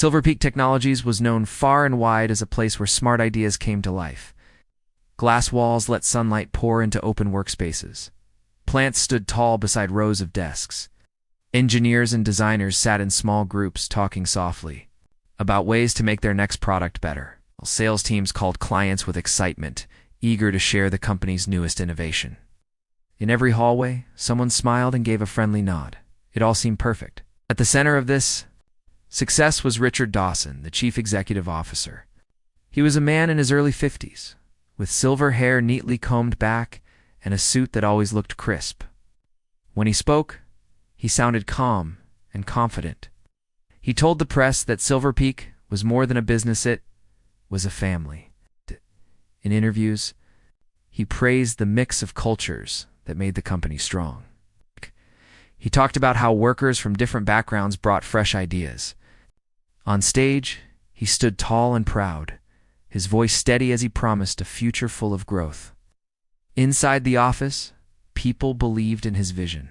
Silver Peak Technologies was known far and wide as a place where smart ideas came to life. Glass walls let sunlight pour into open workspaces. Plants stood tall beside rows of desks. Engineers and designers sat in small groups talking softly about ways to make their next product better. Sales teams called clients with excitement, eager to share the company's newest innovation. In every hallway, someone smiled and gave a friendly nod. It all seemed perfect. At the center of this success was Richard Dawson, the chief executive officer. He was a man in his early 50s, with silver hair neatly combed back and a suit that always looked crisp. When he spoke, he sounded calm and confident. He told the press that Silver Peak was more than a business, it was a family. In interviews, he praised the mix of cultures that made the company strong. He talked about how workers from different backgrounds brought fresh ideas. On stage, he stood tall and proud, his voice steady as he promised a future full of growth. Inside the office, people believed in his vision.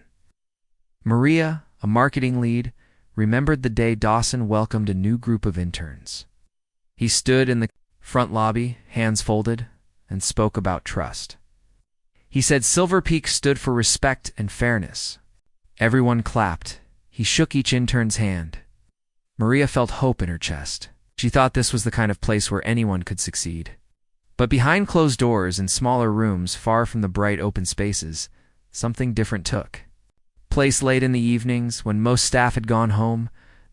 Maria, a marketing lead, remembered the day Dawson welcomed a new group of interns. He stood in the front lobby, hands folded, and spoke about trust. He said Silver Peak stood for respect and fairness. Everyone clapped. He shook each intern's hand. Maria felt hope in her chest. She thought this was the kind of place where anyone could succeed. But behind closed doors in smaller rooms far from the bright open spaces, something different took place. Late in the evenings, when most staff had gone home,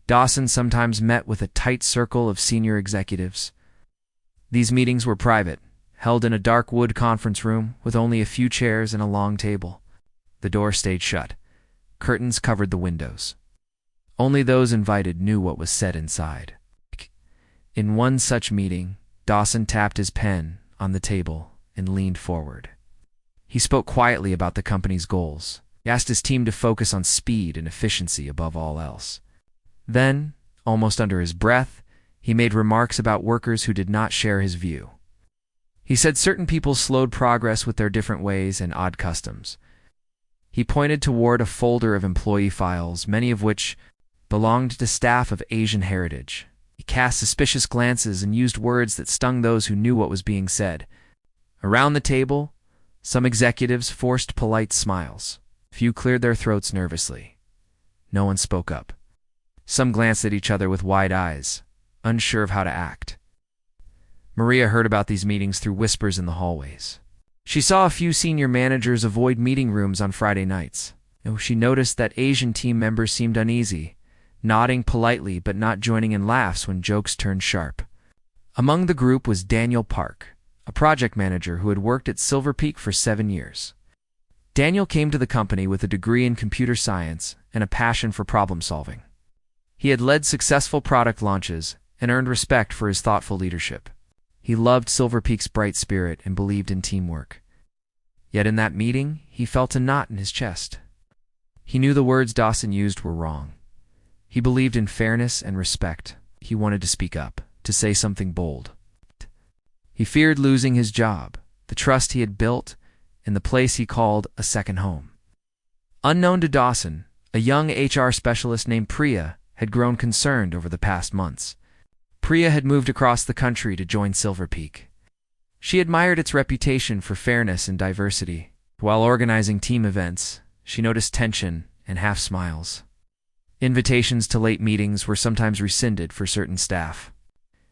Dawson sometimes met with a tight circle of senior executives. These meetings were private, held in a dark wood conference room with only a few chairs and a long table. The door stayed shut. Curtains covered the windows. Only those invited knew what was said inside. In one such meeting, Dawson tapped his pen on the table and leaned forward. He spoke quietly about the company's goals. He asked his team to focus on speed and efficiency above all else. Then, almost under his breath, he made remarks about workers who did not share his view. He said certain people slowed progress with their different ways and odd customs. He pointed toward a folder of employee files, many of which belonged to staff of Asian heritage. He cast suspicious glances and used words that stung those who knew what was being said. Around the table, some executives forced polite smiles. Few cleared their throats nervously. No one spoke up. Some glanced at each other with wide eyes, unsure of how to act. Maria heard about these meetings through whispers in the hallways. She saw a few senior managers avoid meeting rooms on Friday nights. She noticed that Asian team members seemed uneasy, nodding politely but not joining in laughs when jokes turned sharp. Among the group was Daniel Park, a project manager who had worked at Silver Peak for 7 years. Daniel came to the company with a degree in computer science and a passion for problem solving. He had led successful product launches and earned respect for his thoughtful leadership. He loved Silver Peak's bright spirit and believed in teamwork. Yet in that meeting, he felt a knot in his chest. He knew the words Dawson used were wrong. He believed in fairness and respect. He wanted to speak up, to say something bold. He feared losing his job, the trust he had built, in the place he called a second home. Unknown to Dawson, a young HR specialist named Priya had grown concerned over the past months. Priya had moved across the country to join Silver Peak. She admired its reputation for fairness and diversity. While organizing team events, she noticed tension and half smiles. Invitations to late meetings were sometimes rescinded for certain staff.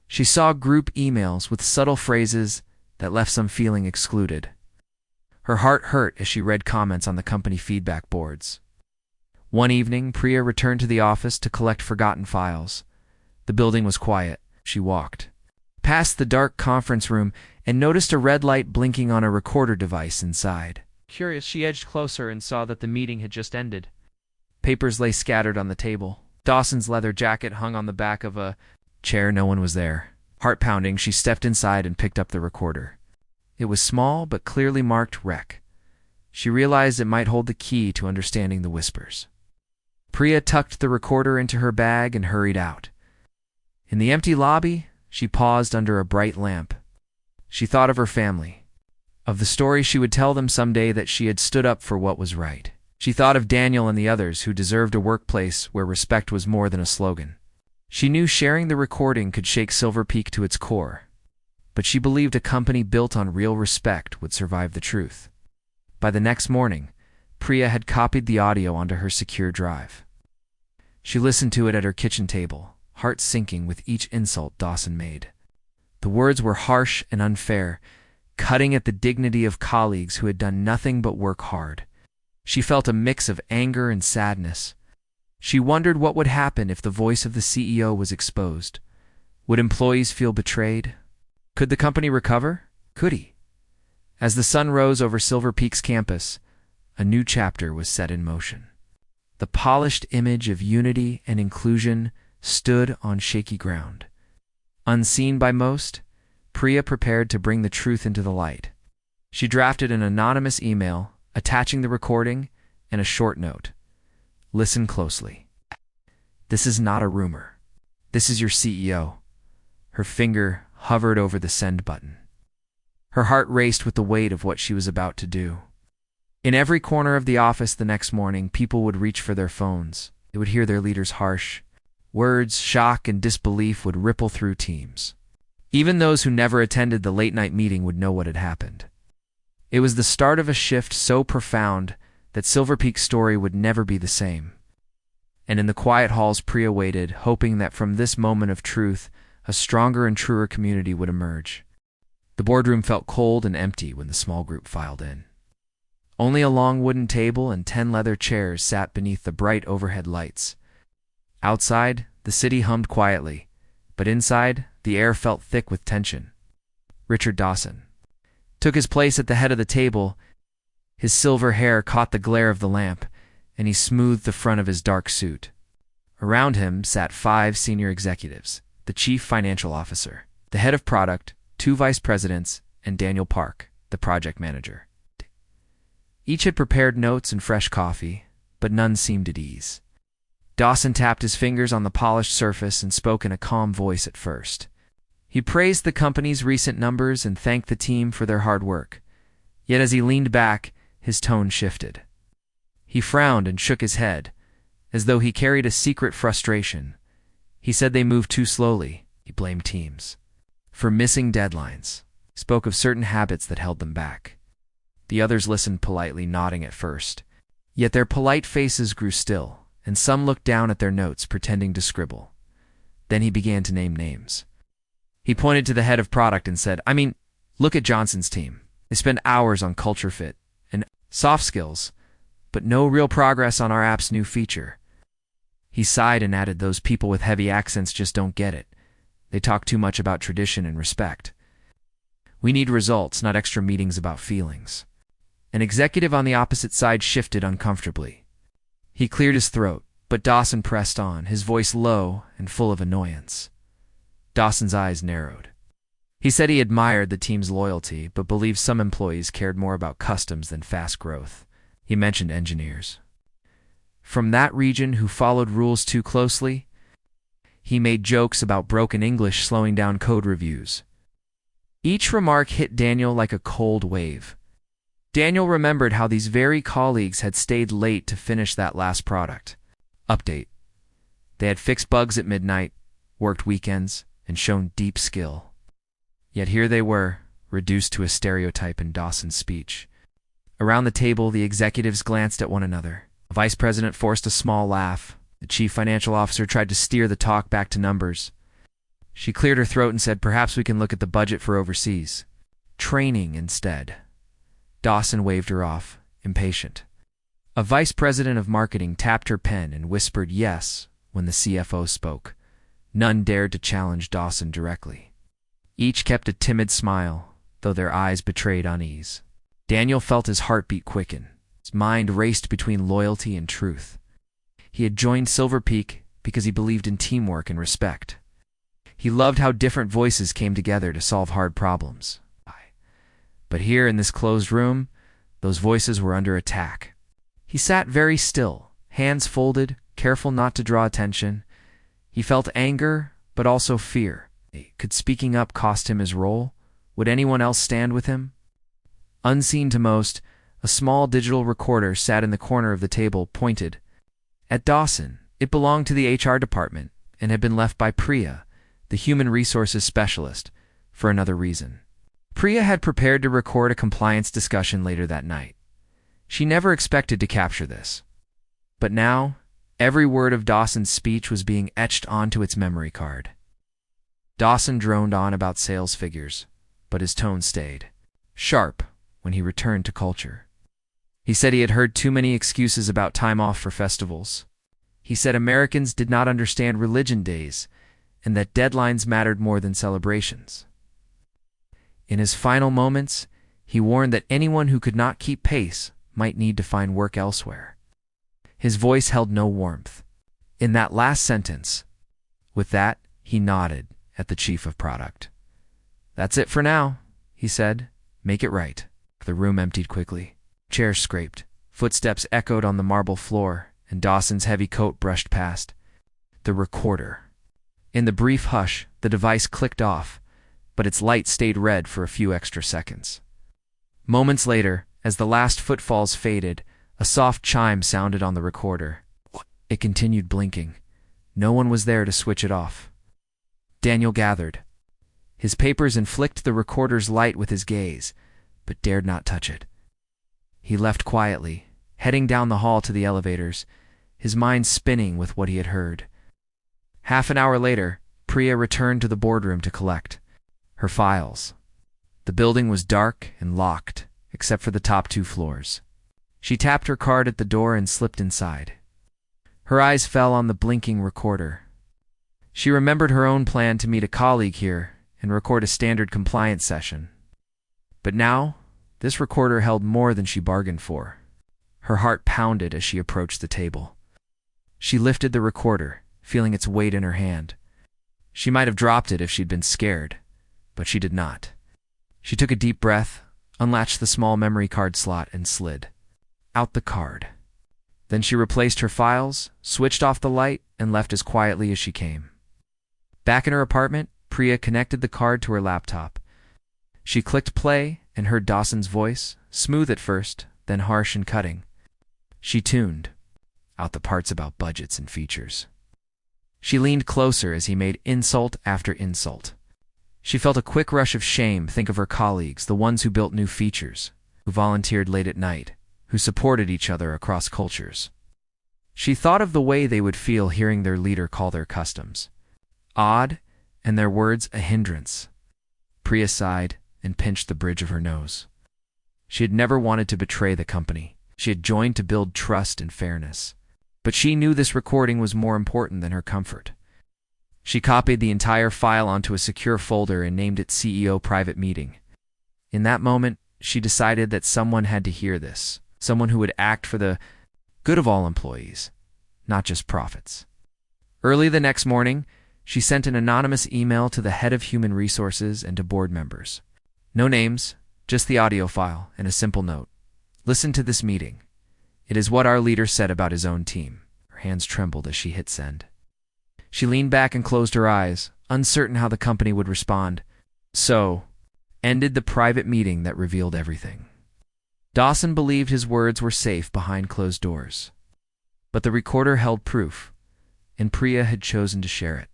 She saw group emails with subtle phrases that left some feeling excluded. Her heart hurt as she read comments on the company feedback boards. One evening, Priya returned to the office to collect forgotten files. The building was quiet. She walked past the dark conference room and noticed a red light blinking on a recorder device inside. Curious, she edged closer and saw that the meeting had just ended. Papers lay scattered on the table. Dawson's leather jacket hung on the back of a chair. No one was there. Heart pounding, she stepped inside and picked up the recorder. It was small but clearly marked Rec. She realized it might hold the key to understanding the whispers. Priya tucked the recorder into her bag and hurried out. In the empty lobby, she paused under a bright lamp. She thought of her family, of the story she would tell them someday that she had stood up for what was right. She thought of Daniel and the others who deserved a workplace where respect was more than a slogan. She knew sharing the recording could shake Silver Peak to its core, but she believed a company built on real respect would survive the truth. By the next morning, Priya had copied the audio onto her secure drive. She listened to it at her kitchen table, heart sinking with each insult Dawson made. The words were harsh and unfair, cutting at the dignity of colleagues who had done nothing but work hard. She felt a mix of anger and sadness. She wondered what would happen if the voice of the CEO was exposed. Would employees feel betrayed? Could the company recover? Could he? As the sun rose over Silver Peak's campus, a new chapter was set in motion. The polished image of unity and inclusion stood on shaky ground. Unseen by most, Priya prepared to bring the truth into the light. She drafted an anonymous email, attaching the recording and a short note. Listen closely. This is not a rumor. This is your CEO. Her finger hovered over the send button. Her heart raced with the weight of what she was about to do. In every corner of the office the next morning, people would reach for their phones. They would hear their leader's harsh words. Shock and disbelief would ripple through teams. Even those who never attended the late-night meeting would know what had happened. It was the start of a shift so profound that Silver Peak's story would never be the same. And in the quiet halls, Priya waited, hoping that from this moment of truth, a stronger and truer community would emerge. The boardroom felt cold and empty when the small group filed in. Only a long wooden table and 10 leather chairs sat beneath the bright overhead lights. Outside, the city hummed quietly, but inside, the air felt thick with tension. Richard Dawson took his place at the head of the table. His silver hair caught the glare of the lamp, and he smoothed the front of his dark suit. Around him sat 5 senior executives, the chief financial officer, the head of product, 2 vice presidents, and Daniel Park, the project manager. Each had prepared notes and fresh coffee, but none seemed at ease. Dawson tapped his fingers on the polished surface and spoke in a calm voice at first. He praised the company's recent numbers and thanked the team for their hard work. Yet as he leaned back, his tone shifted. He frowned and shook his head, as though he carried a secret frustration. He said they moved too slowly. He blamed teams for missing deadlines, spoke of certain habits that held them back. The others listened politely, nodding at first. Yet their polite faces grew still, and some looked down at their notes, pretending to scribble. Then he began to name names. He pointed to the head of product and said, look at Johnson's team. They spend hours on culture fit and soft skills, but no real progress on our app's new feature. He sighed and added, those people with heavy accents just don't get it. They talk too much about tradition and respect. We need results, not extra meetings about feelings. An executive on the opposite side shifted uncomfortably. He cleared his throat, but Dawson pressed on, his voice low and full of annoyance. Dawson's eyes narrowed. He said he admired the team's loyalty, but believed some employees cared more about customs than fast growth. He mentioned engineers from that region who followed rules too closely. He made jokes about broken English slowing down code reviews. Each remark hit Daniel like a cold wave. Daniel remembered how these very colleagues had stayed late to finish that last product update. They had fixed bugs at midnight, worked weekends, and shown deep skill. Yet here they were, reduced to a stereotype in Dawson's speech. Around the table, the executives glanced at one another. A vice president forced a small laugh. The chief financial officer tried to steer the talk back to numbers. She cleared her throat and said, perhaps we can look at the budget for overseas training instead. Dawson waved her off, impatient. A vice president of marketing tapped her pen and whispered yes when the CFO spoke. None dared to challenge Dawson directly. Each kept a timid smile, though their eyes betrayed unease. Daniel felt his heartbeat quicken. His mind raced between loyalty and truth. He had joined Silver Peak because he believed in teamwork and respect. He loved how different voices came together to solve hard problems. But here in this closed room, those voices were under attack. He sat very still, hands folded, careful not to draw attention. He felt anger, but also fear. Could speaking up cost him his role? Would anyone else stand with him? Unseen to most, a small digital recorder sat in the corner of the table, pointed at Dawson. It belonged to the HR department, and had been left by Priya, the human resources specialist, for another reason. Priya had prepared to record a compliance discussion later that night. She never expected to capture this. But now, every word of Dawson's speech was being etched onto its memory card. Dawson droned on about sales figures, but his tone stayed sharp when he returned to culture. He said he had heard too many excuses about time off for festivals. He said Americans did not understand religion days and that deadlines mattered more than celebrations. In his final moments, he warned that anyone who could not keep pace might need to find work elsewhere. His voice held no warmth. In that last sentence, with that, he nodded at the chief of product. "That's it for now," he said. "Make it right." The room emptied quickly. Chairs scraped. Footsteps echoed on the marble floor, and Dawson's heavy coat brushed past. The recorder. In the brief hush, the device clicked off, but its light stayed red for a few extra seconds. Moments later, as the last footfalls faded, a soft chime sounded on the recorder. It continued blinking. No one was there to switch it off. Daniel gathered. His papers inflict the recorder's light with his gaze, but dared not touch it. He left quietly, heading down the hall to the elevators, his mind spinning with what he had heard. Half an hour later, Priya returned to the boardroom to collect her files. The building was dark and locked, except for the top 2 floors. She tapped her card at the door and slipped inside. Her eyes fell on the blinking recorder. She remembered her own plan to meet a colleague here and record a standard compliance session. But now, this recorder held more than she bargained for. Her heart pounded as she approached the table. She lifted the recorder, feeling its weight in her hand. She might have dropped it if she'd been scared, but she did not. She took a deep breath, unlatched the small memory card slot, and slid out the card. Then she replaced her files, switched off the light, and left as quietly as she came. Back in her apartment, Priya connected the card to her laptop. She clicked play and heard Dawson's voice, smooth at first, then harsh and cutting. She tuned out the parts about budgets and features. She leaned closer as he made insult after insult. She felt a quick rush of shame. Think of her colleagues, the ones who built new features, who volunteered late at night, who supported each other across cultures. She thought of the way they would feel hearing their leader call their customs odd, and their words a hindrance. Priya sighed and pinched the bridge of her nose. She had never wanted to betray the company. She had joined to build trust and fairness. But she knew this recording was more important than her comfort. She copied the entire file onto a secure folder and named it CEO Private Meeting. In that moment, she decided that someone had to hear this, someone who would act for the good of all employees, not just profits. Early the next morning, she sent an anonymous email to the head of human resources and to board members. No names, just the audio file and a simple note. "Listen to this meeting. It is what our leader said about his own team." Her hands trembled as she hit send. She leaned back and closed her eyes, uncertain how the company would respond. So, ended the private meeting that revealed everything. Dawson believed his words were safe behind closed doors. But the recorder held proof, and Priya had chosen to share it.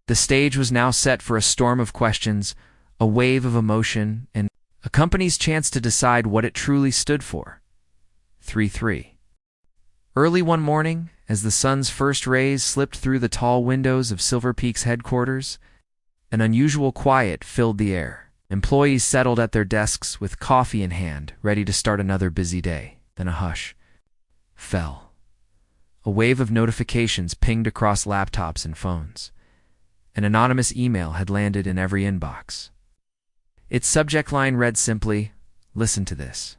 The stage was now set for a storm of questions, a wave of emotion, and a company's chance to decide what it truly stood for. 3-3. Early one morning, as the sun's first rays slipped through the tall windows of Silver Peak's headquarters, an unusual quiet filled the air. Employees settled at their desks with coffee in hand, ready to start another busy day. Then a hush fell. A wave of notifications pinged across laptops and phones. An anonymous email had landed in every inbox. Its subject line read simply, "Listen to this.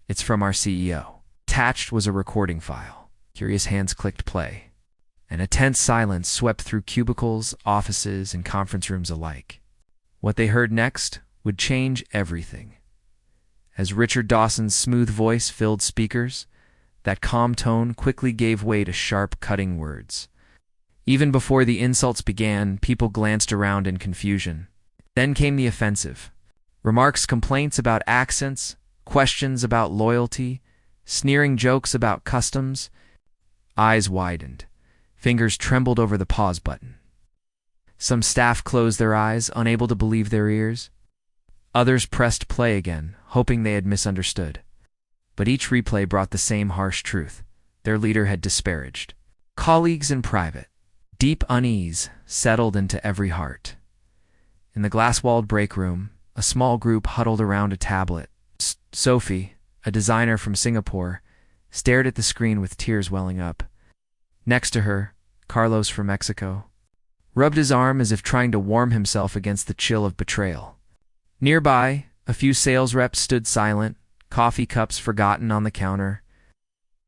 It's from our CEO." Attached was a recording file. Curious hands clicked play, and a tense silence swept through cubicles, offices, and conference rooms alike. What they heard next would change everything. As Richard Dawson's smooth voice filled speakers, that calm tone quickly gave way to sharp, cutting words. Even before the insults began, people glanced around in confusion. Then came the offensive. Remarks, complaints about accents, questions about loyalty, sneering jokes about customs. Eyes widened. Fingers trembled over the pause button. Some staff closed their eyes, unable to believe their ears. Others pressed play again, hoping they had misunderstood. But each replay brought the same harsh truth. Their leader had disparaged. Colleagues in private. Deep unease settled into every heart. In the glass-walled break room, a small group huddled around a tablet. Sophie, a designer from Singapore, stared at the screen with tears welling up. Next to her, Carlos from Mexico rubbed his arm as if trying to warm himself against the chill of betrayal. Nearby, a few sales reps stood silent, coffee cups forgotten on the counter.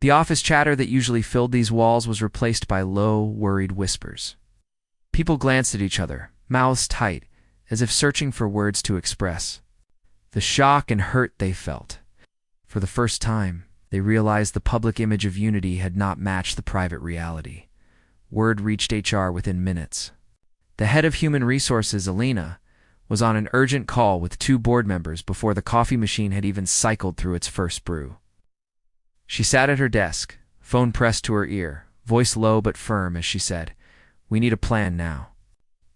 The office chatter that usually filled these walls was replaced by low, worried whispers. People glanced at each other, mouths tight, as if searching for words to express the shock and hurt they felt. For the first time, they realized the public image of unity had not matched the private reality. Word reached HR within minutes. The head of human resources, Alina, was on an urgent call with 2 board members before the coffee machine had even cycled through its first brew. She sat at her desk, phone pressed to her ear, voice low but firm as she said, "We need a plan now."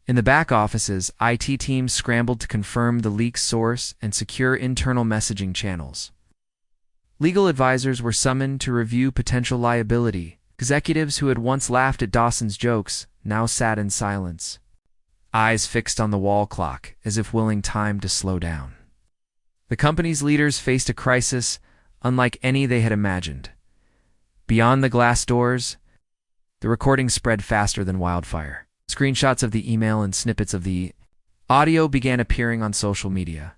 In the back offices, IT teams scrambled to confirm the leak's source and secure internal messaging channels. Legal advisors were summoned to review potential liability. Executives who had once laughed at Dawson's jokes now sat in silence, eyes fixed on the wall clock as if willing time to slow down. The company's leaders faced a crisis unlike any they had imagined. Beyond the glass doors, the recording spread faster than wildfire. Screenshots of the email and snippets of the audio began appearing on social media.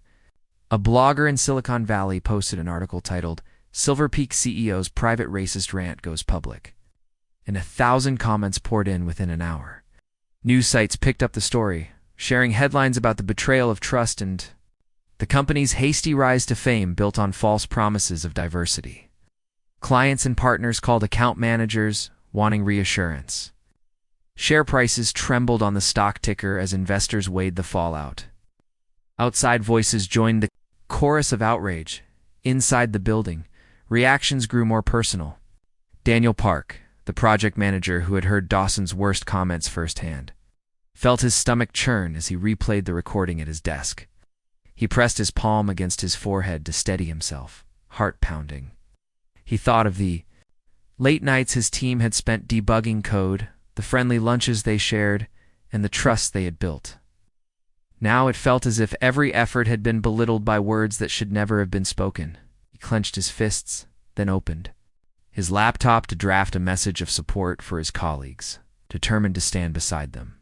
A blogger in Silicon Valley posted an article titled, "Silver Peak CEO's Private Racist Rant Goes Public," and 1,000 comments poured in within an hour. News sites picked up the story, sharing headlines about the betrayal of trust and the company's hasty rise to fame built on false promises of diversity. Clients and partners called account managers, wanting reassurance. Share prices trembled on the stock ticker as investors weighed the fallout. Outside voices joined the chorus of outrage. Inside the building, reactions grew more personal. Daniel Park, the project manager who had heard Dawson's worst comments firsthand, felt his stomach churn as he replayed the recording at his desk. He pressed his palm against his forehead to steady himself, heart pounding. He thought of the late nights his team had spent debugging code, the friendly lunches they shared, and the trust they had built. Now it felt as if every effort had been belittled by words that should never have been spoken. He clenched his fists, then opened his laptop to draft a message of support for his colleagues, determined to stand beside them.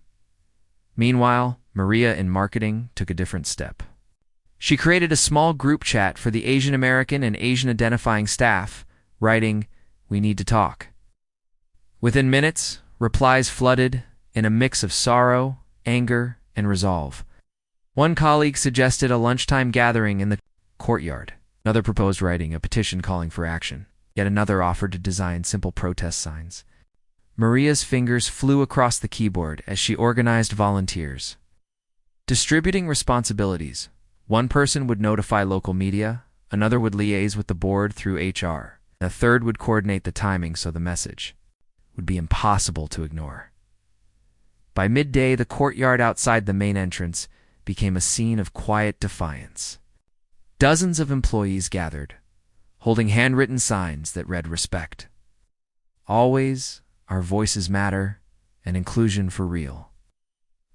Meanwhile, Maria in marketing took a different step. She created a small group chat for the Asian American and Asian identifying staff, writing, "We need to talk." Within minutes, replies flooded in a mix of sorrow, anger, and resolve. One colleague suggested a lunchtime gathering in the courtyard. Another proposed writing a petition calling for action. Yet another offered to design simple protest signs. Maria's fingers flew across the keyboard as she organized volunteers. Distributing responsibilities. One person would notify local media, another would liaise with the board through HR, and a third would coordinate the timing so the message would be impossible to ignore. By midday, the courtyard outside the main entrance became a scene of quiet defiance. Dozens of employees gathered, holding handwritten signs that read respect. Always, our voices matter, and inclusion for real.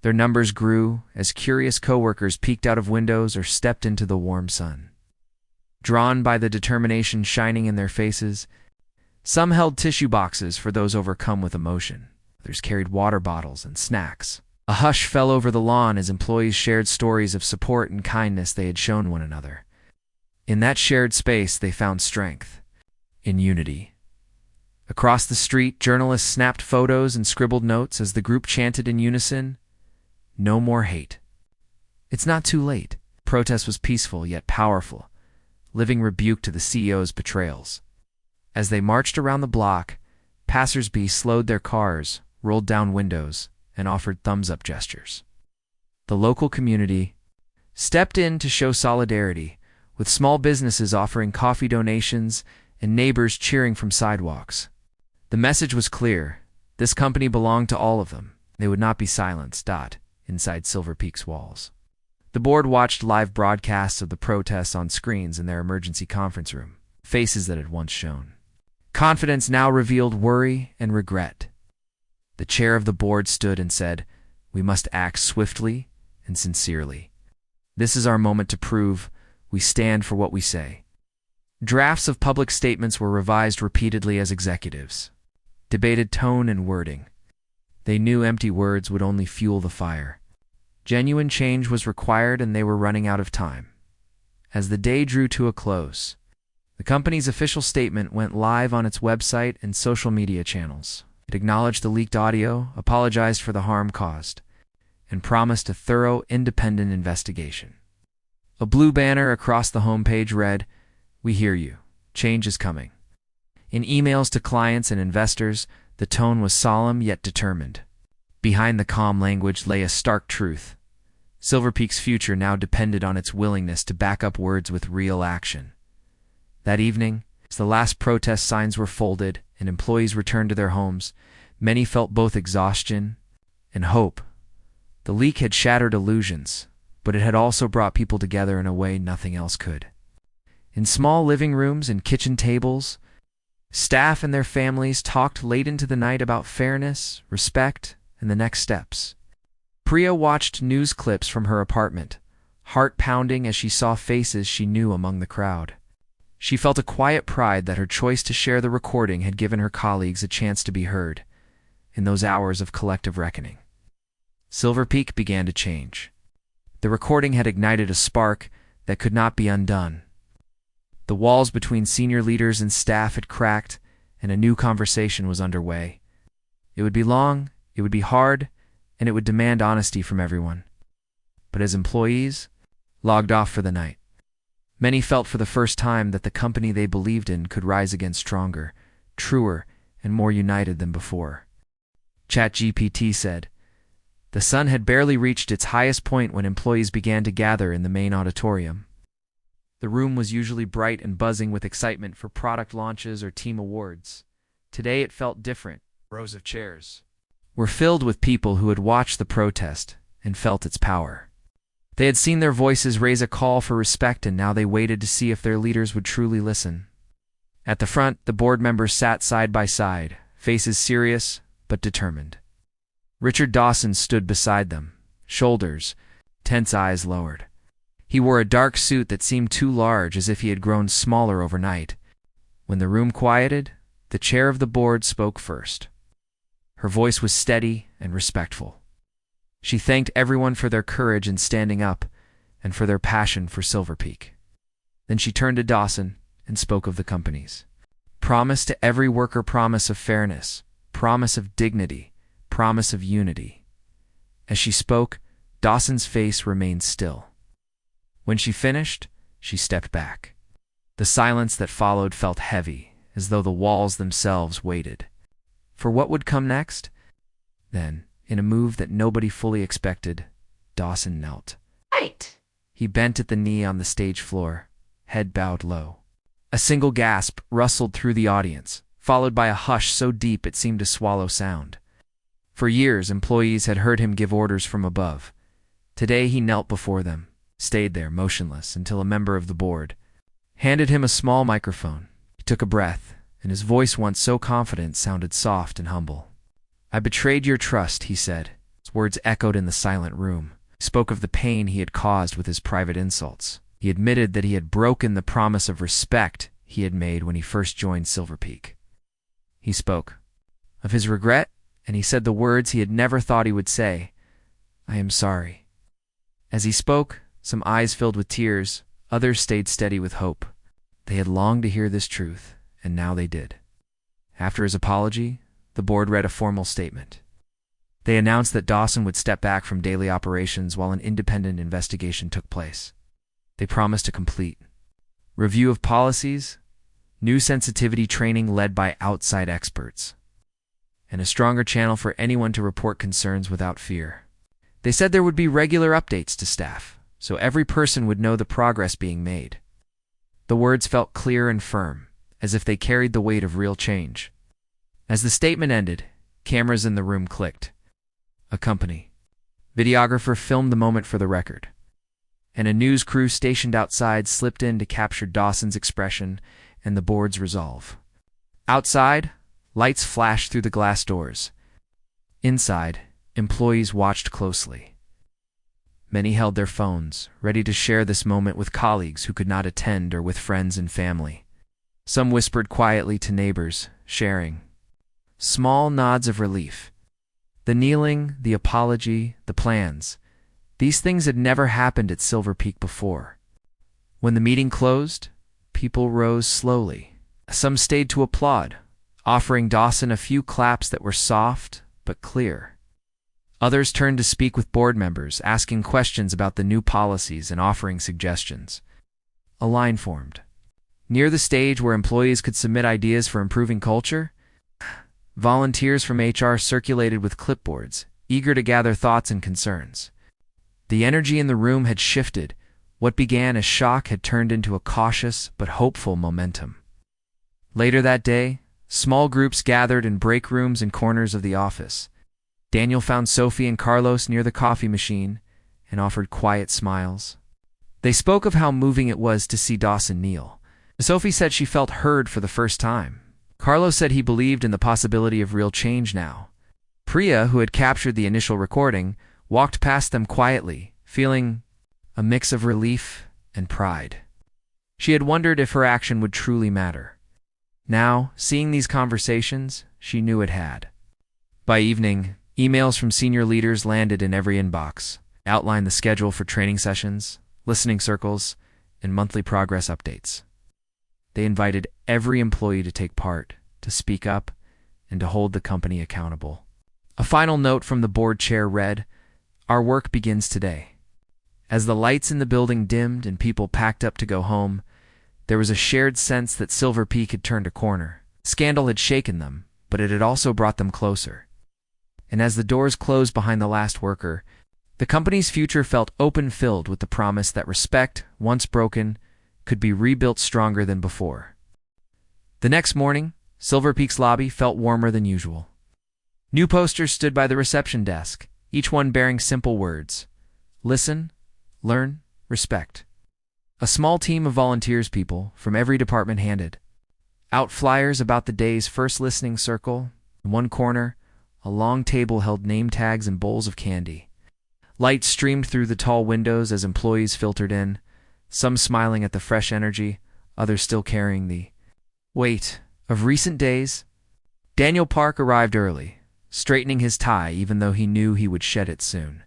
Their numbers grew as curious coworkers peeked out of windows or stepped into the warm sun. Drawn by the determination shining in their faces, some held tissue boxes for those overcome with emotion. Others carried water bottles and snacks. A hush fell over the lawn as employees shared stories of support and kindness they had shown one another. In that shared space, they found strength, in unity. Across the street, journalists snapped photos and scribbled notes as the group chanted in unison, "No more hate." It's not too late. Protest was peaceful yet powerful, living rebuke to the CEO's betrayals. As they marched around the block, passersby slowed their cars, rolled down windows, and offered thumbs-up gestures. The local community stepped in to show solidarity, with small businesses offering coffee donations and neighbors cheering from sidewalks. The message was clear. This company belonged to all of them. They would not be silenced. inside Silver Peak's walls. The board watched live broadcasts of the protests on screens in their emergency conference room, faces that had once shone. Confidence now revealed worry and regret. The chair of the board stood and said, "We must act swiftly and sincerely. This is our moment to prove we stand for what we say." Drafts of public statements were revised repeatedly as executives debated tone and wording. They knew empty words would only fuel the fire. Genuine change was required, and they were running out of time. As the day drew to a close, the company's official statement went live on its website and social media channels. It acknowledged the leaked audio, apologized for the harm caused, and promised a thorough, independent investigation. A blue banner across the homepage read, "We hear you. Change is coming." In emails to clients and investors, the tone was solemn yet determined. Behind the calm language lay a stark truth. Silver Peak's future now depended on its willingness to back up words with real action. That evening, as the last protest signs were folded and employees returned to their homes, many felt both exhaustion and hope. The leak had shattered illusions, but it had also brought people together in a way nothing else could. In small living rooms and kitchen tables, staff and their families talked late into the night about fairness, respect, and the next steps. Priya watched news clips from her apartment, heart pounding as she saw faces she knew among the crowd. She felt a quiet pride that her choice to share the recording had given her colleagues a chance to be heard in those hours of collective reckoning. Silver Peak began to change. The recording had ignited a spark that could not be undone. The walls between senior leaders and staff had cracked, and a new conversation was underway. It would be long, it would be hard, and it would demand honesty from everyone. But as employees logged off for the night, many felt for the first time that the company they believed in could rise again stronger, truer, and more united than before. ChatGPT said, "The sun had barely reached its highest point when employees began to gather in the main auditorium. The room was usually bright and buzzing with excitement for product launches or team awards. Today it felt different. Rows of chairs were filled with people who had watched the protest and felt its power. They had seen their voices raise a call for respect, and now they waited to see if their leaders would truly listen." At the front, the board members sat side by side, faces serious but determined. Richard Dawson stood beside them, shoulders, tense eyes lowered. He wore a dark suit that seemed too large, as if he had grown smaller overnight. When the room quieted, the chair of the board spoke first. Her voice was steady and respectful. She thanked everyone for their courage in standing up and for their passion for Silver Peak. Then she turned to Dawson and spoke of the company's promise to every worker, promise of fairness, promise of dignity, promise of unity. As she spoke, Dawson's face remained still. When she finished, she stepped back. The silence that followed felt heavy, as though the walls themselves waited for what would come next. Then, in a move that nobody fully expected, Dawson knelt. Right. He bent at the knee on the stage floor, head bowed low. A single gasp rustled through the audience, followed by a hush so deep it seemed to swallow sound. For years, employees had heard him give orders from above. Today he knelt before them, stayed there motionless until a member of the board handed him a small microphone. He took a breath, and his voice, once so confident, sounded soft and humble. "I betrayed your trust," he said. His words echoed in the silent room. He spoke of the pain he had caused with his private insults. He admitted that he had broken the promise of respect he had made when he first joined Silver Peak. He spoke of his regret, and he said the words he had never thought he would say, "I am sorry." As he spoke, some eyes filled with tears, others stayed steady with hope. They had longed to hear this truth, and now they did. After his apology, the board read a formal statement. They announced that Dawson would step back from daily operations while an independent investigation took place. They promised a complete review of policies, new sensitivity training led by outside experts, and a stronger channel for anyone to report concerns without fear. They said there would be regular updates to staff, so every person would know the progress being made. The words felt clear and firm, as if they carried the weight of real change. As the statement ended, cameras in the room clicked. A company Videographer filmed the moment for the record, and a news crew stationed outside slipped in to capture Dawson's expression and the board's resolve. Outside, lights flashed through the glass doors. Inside, employees watched closely. Many held their phones, ready to share this moment with colleagues who could not attend or with friends and family. Some whispered quietly to neighbors, sharing small nods of relief. The kneeling, the apology, the plans. These things had never happened at Silver Peak before. When the meeting closed, people rose slowly. Some stayed to applaud, offering Dawson a few claps that were soft but clear. Others turned to speak with board members, asking questions about the new policies and offering suggestions. A line formed. Near the stage where employees could submit ideas for improving culture, volunteers from HR circulated with clipboards, eager to gather thoughts and concerns. The energy in the room had shifted. What began as shock had turned into a cautious but hopeful momentum. Later that day, small groups gathered in break rooms and corners of the office. Daniel found Sophie and Carlos near the coffee machine and offered quiet smiles. They spoke of how moving it was to see Dawson kneel. Sophie said she felt heard for the first time. Carlos said he believed in the possibility of real change now. Priya, who had captured the initial recording, walked past them quietly, feeling a mix of relief and pride. She had wondered if her action would truly matter. Now, seeing these conversations, she knew it had. By evening, emails from senior leaders landed in every inbox, outlined the schedule for training sessions, listening circles, and monthly progress updates. They invited every employee to take part, to speak up, and to hold the company accountable. A final note from the board chair read, "Our work begins today." As the lights in the building dimmed and people packed up to go home, there was a shared sense that Silver Peak had turned a corner. Scandal had shaken them, but it had also brought them closer. And as the doors closed behind the last worker, the company's future felt open-filled with the promise that respect, once broken, could be rebuilt stronger than before. The next morning, Silver Peak's lobby felt warmer than usual. New posters stood by the reception desk, each one bearing simple words: listen, learn, respect. A small team of volunteers people from every department handed out flyers about the day's first listening circle. In one corner, a long table held name tags and bowls of candy. Light streamed through the tall windows as employees filtered in, some smiling at the fresh energy, others still carrying the weight of recent days. Daniel Park arrived early, straightening his tie even though he knew he would shed it soon.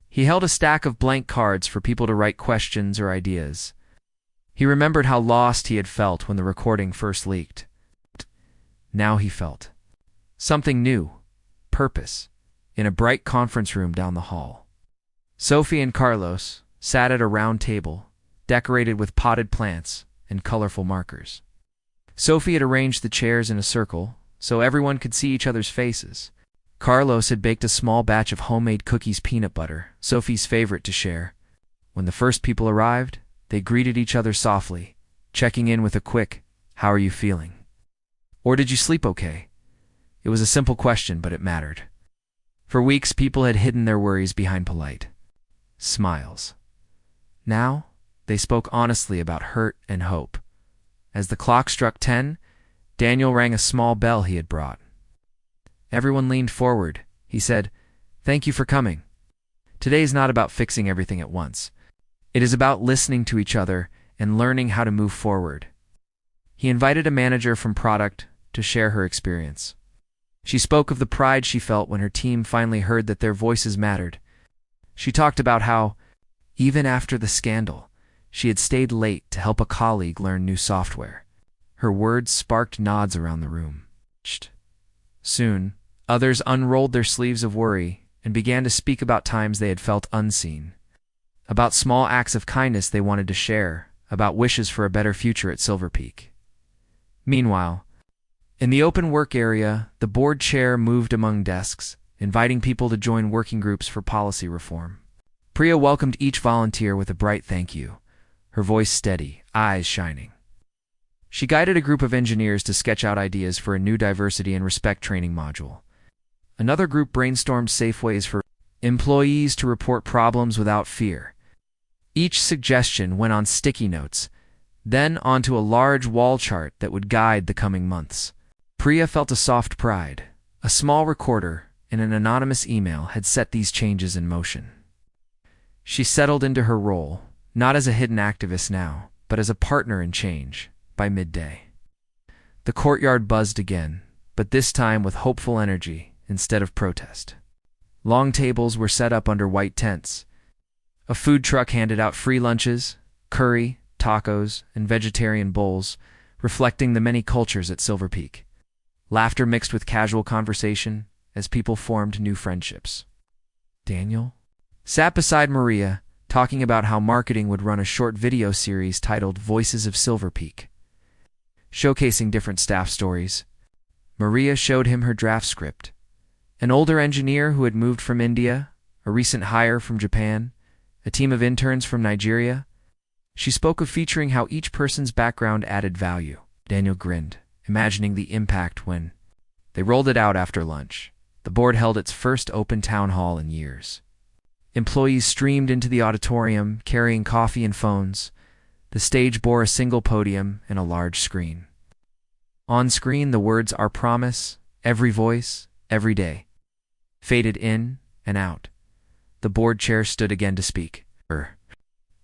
He held a stack of blank cards for people to write questions or ideas. He remembered how lost he had felt when the recording first leaked. Now he felt something new, purpose, in a bright conference room down the hall. Sophie and Carlos sat at a round table, decorated with potted plants and colorful markers. Sophie had arranged the chairs in a circle so everyone could see each other's faces. Carlos had baked a small batch of homemade cookies peanut butter, Sophie's favorite to share. When the first people arrived, they greeted each other softly, checking in with a quick, "How are you feeling?" Or "Did you sleep okay?" It was a simple question, but it mattered. For weeks, people had hidden their worries behind polite smiles. Now, they spoke honestly about hurt and hope. As the clock struck 10, Daniel rang a small bell he had brought. Everyone leaned forward. He said, "Thank you for coming. Today is not about fixing everything at once. It is about listening to each other and learning how to move forward." He invited a manager from product to share her experience. She spoke of the pride she felt when her team finally heard that their voices mattered. She talked about how, even after the scandal, she had stayed late to help a colleague learn new software. Her words sparked nods around the room. Soon, others unrolled their sleeves of worry and began to speak about times they had felt unseen, about small acts of kindness they wanted to share, about wishes for a better future at Silver Peak. Meanwhile, in the open work area, the board chair moved among desks, inviting people to join working groups for policy reform. Priya welcomed each volunteer with a bright thank you, her voice steady, eyes shining. She guided a group of engineers to sketch out ideas for a new diversity and respect training module. Another group brainstormed safe ways for employees to report problems without fear. Each suggestion went on sticky notes, then onto a large wall chart that would guide the coming months. Priya felt a soft pride. A small recorder in an anonymous email had set these changes in motion. She settled into her role, not as a hidden activist now, but as a partner in change, by midday. The courtyard buzzed again, but this time with hopeful energy instead of protest. Long tables were set up under white tents. A food truck handed out free lunches, curry, tacos, and vegetarian bowls, reflecting the many cultures at Silver Peak. Laughter mixed with casual conversation as people formed new friendships. Daniel sat beside Maria, talking about how marketing would run a short video series titled Voices of Silver Peak, showcasing different staff stories. Maria showed him her draft script. An older engineer who had moved from India, a recent hire from Japan, a team of interns from Nigeria. She spoke of featuring how each person's background added value. Daniel grinned, imagining the impact when they rolled it out after lunch. The board held its first open town hall in years. Employees streamed into the auditorium, carrying coffee and phones. The stage bore a single podium and a large screen. On screen, the words "Our promise, every voice, every day," faded in and out. The board chair stood again to speak. Her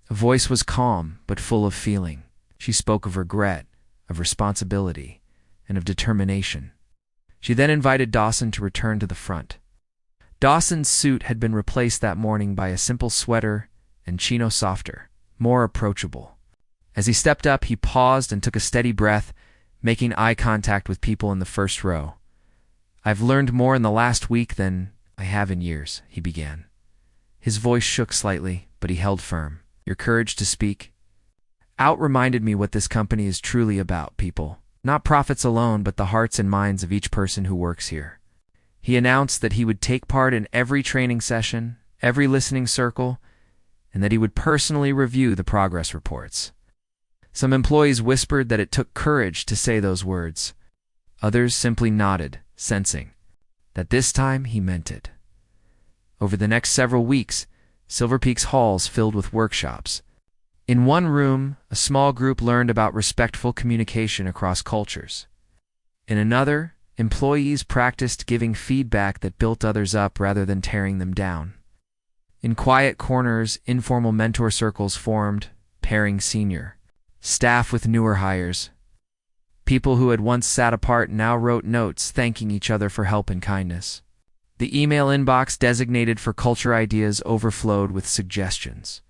voice was calm but full of feeling. She spoke of regret, of responsibility, and of determination. She then invited Dawson to return to the front. Dawson's suit had been replaced that morning by a simple sweater and chino softer, more approachable. As he stepped up, he paused and took a steady breath, making eye contact with people in the first row. "I've learned more in the last week than I have in years," he began. His voice shook slightly, but he held firm. "Your courage to speak out reminded me what this company is truly about, people. Not profits alone, but the hearts and minds of each person who works here." He announced that he would take part in every training session, every listening circle, and that he would personally review the progress reports. Some employees whispered that it took courage to say those words. Others simply nodded, sensing that this time he meant it. Over the next several weeks, Silver Peak's halls filled with workshops. In one room, a small group learned about respectful communication across cultures. In another, employees practiced giving feedback that built others up rather than tearing them down. In quiet corners, informal mentor circles formed, pairing senior staff with newer hires. People who had once sat apart now wrote notes thanking each other for help and kindness. The email inbox designated for culture ideas overflowed with suggestions.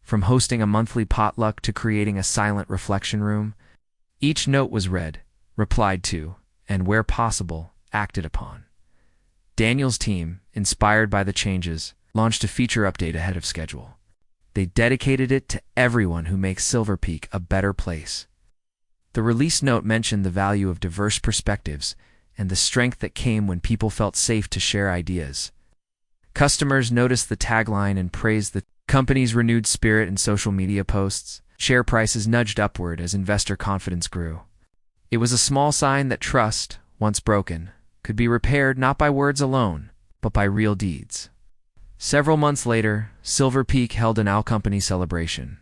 From hosting a monthly potluck to creating a silent reflection room, each note was read, replied to, and where possible, acted upon. Daniel's team, inspired by the changes, launched a feature update ahead of schedule. They dedicated it to everyone who makes Silver Peak a better place. The release note mentioned the value of diverse perspectives and the strength that came when people felt safe to share ideas. Customers noticed the tagline and praised the company's renewed spirit in social media posts. Share prices nudged upward as investor confidence grew. It was a small sign that trust, once broken, could be repaired not by words alone, but by real deeds. Several months later, Silver Peak held an all-company celebration.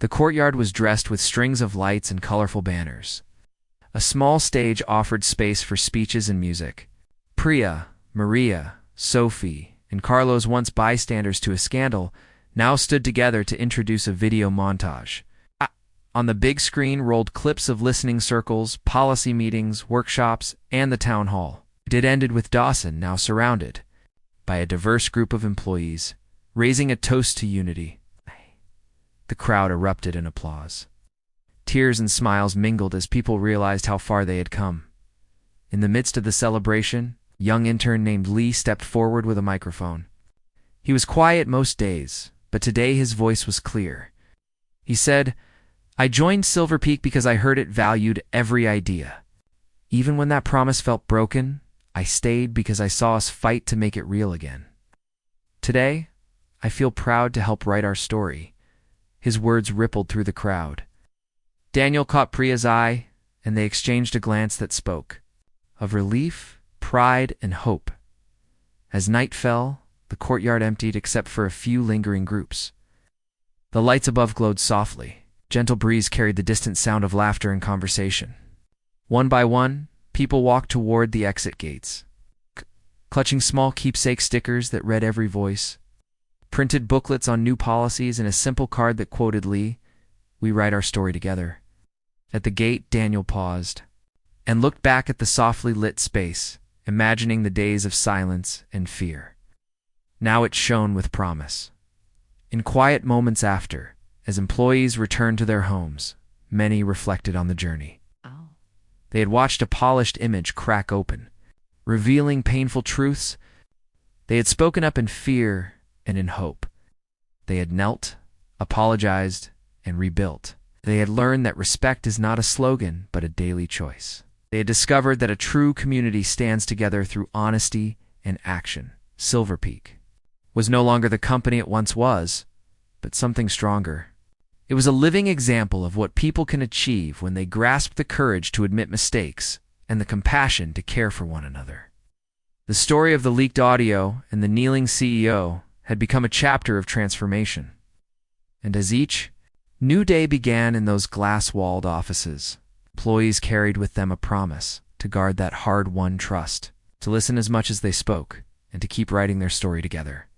The courtyard was dressed with strings of lights and colorful banners. A small stage offered space for speeches and music. Priya, Maria, Sophie, and Carlos, once bystanders to a scandal, now stood together to introduce a video montage. On the big screen rolled clips of listening circles, policy meetings, workshops, and the town hall. It ended with Dawson now surrounded by a diverse group of employees, raising a toast to unity. The crowd erupted in applause. Tears and smiles mingled as people realized how far they had come. In the midst of the celebration, a young intern named Lee stepped forward with a microphone. He was quiet most days, but today his voice was clear. He said, "I joined Silver Peak because I heard it valued every idea. Even when that promise felt broken, I stayed because I saw us fight to make it real again. Today, I feel proud to help write our story." His words rippled through the crowd. Daniel caught Priya's eye, and they exchanged a glance that spoke of relief, pride, and hope. As night fell, the courtyard emptied except for a few lingering groups. The lights above glowed softly. Gentle breeze carried the distant sound of laughter and conversation. One by one, people walked toward the exit gates, clutching small keepsake stickers that read every voice, printed booklets on new policies, and a simple card that quoted Lee, "We write our story together." At the gate, Daniel paused and looked back at the softly lit space, imagining the days of silence and fear. Now it shone with promise. In quiet moments after, as employees returned to their homes, many reflected on the journey. They had watched a polished image crack open, revealing painful truths. They had spoken up in fear and in hope. They had knelt, apologized, and rebuilt. They had learned that respect is not a slogan, but a daily choice. They had discovered that a true community stands together through honesty and action. Silver Peak was no longer the company it once was, but something stronger. It was a living example of what people can achieve when they grasp the courage to admit mistakes and the compassion to care for one another. The story of the leaked audio and the kneeling CEO had become a chapter of transformation. And as each new day began in those glass-walled offices, employees carried with them a promise to guard that hard-won trust, to listen as much as they spoke, and to keep writing their story together.